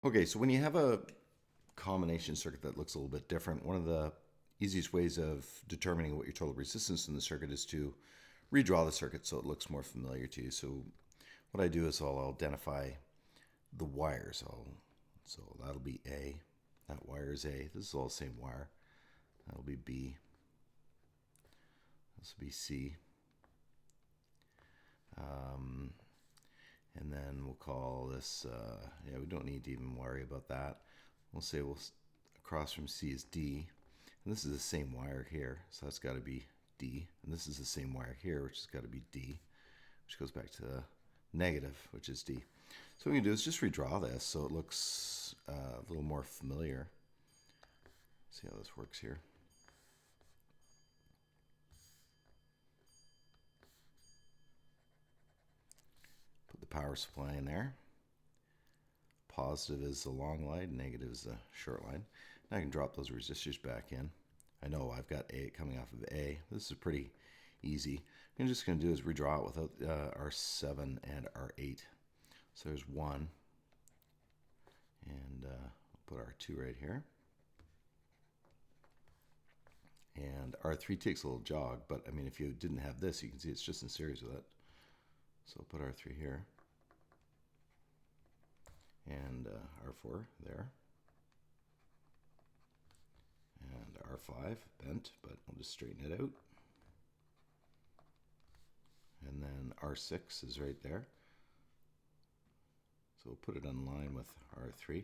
Okay, so when you have a combination circuit that looks a little bit different, one of the easiest ways of determining what your total resistance in the circuit is to redraw the circuit so it looks more familiar to you. So what I do is I'll identify the wires. So that'll be A. That wire is A. This is all the same wire. That'll be B. This will be C. And then we'll call this, yeah, we don't need to even worry about that. We'll say across from C is D. And this is the same wire here, so that's got to be D. And this is the same wire here, which has got to be D, which goes back to the negative, which is D. So what we can do is just redraw this so it looks a little more familiar. See how this works here. Put the power supply in there. Positive is the long line, negative is the short line. Now I can drop those resistors back in. I know I've got A coming off of A. This is pretty easy. What I'm just going to do is redraw it without R7 and R8. So there's 1, and I'll put R2 right here. And R3 takes a little jog, but I mean, if you didn't have this, you can see it's just in series with it. So I'll put R3 here. And R4 there. And R5 bent, but I'll just straighten it out. And then R6 is right there. So we'll put it in line with R3.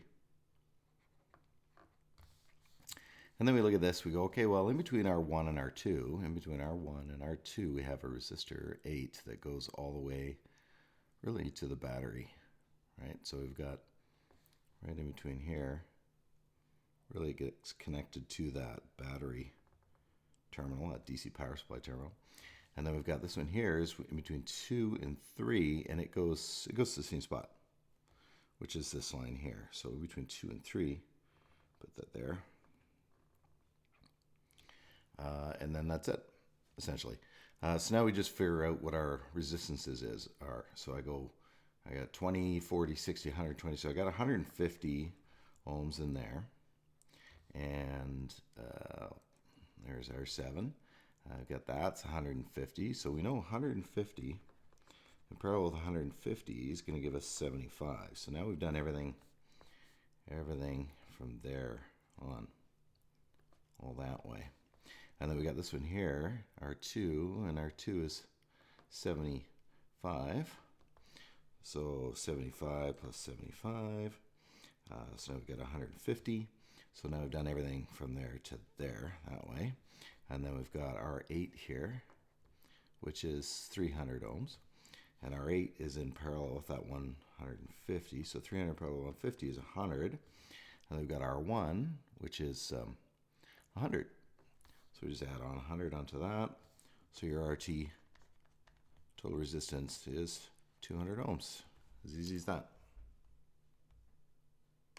And then we look at this, we go, okay, well, in between R1 and R2, in between R1 and R2, we have a resistor 8 that goes all the way really to the battery, right? So we've got right in between here, really gets connected to that battery terminal, that DC power supply terminal. And then we've got this one here is in between 2 and 3, and it goes to the same spot, which is this line here. So between 2 and 3, put that there. And then that's it, essentially. So now we just figure out what our resistances are. So I got 20, 40, 60, 120. So I got 150 ohms in there. And there's our 7. I've got that's 150. So we know 150 in parallel with 150 is going to give us 75. So now we've done everything from there on, all that way. And then we got this one here, R2, and R2 is 75. So 75 plus 75. So now we've got 150. So now we've done everything from there to there, that way. And then we've got R8 here, which is 300 ohms. And R8 is in parallel with that 150. So 300 parallel 150 is 100. And we've got R1, which is 100. So we just add on 100 onto that. So your RT total resistance is 200 ohms. As easy as that.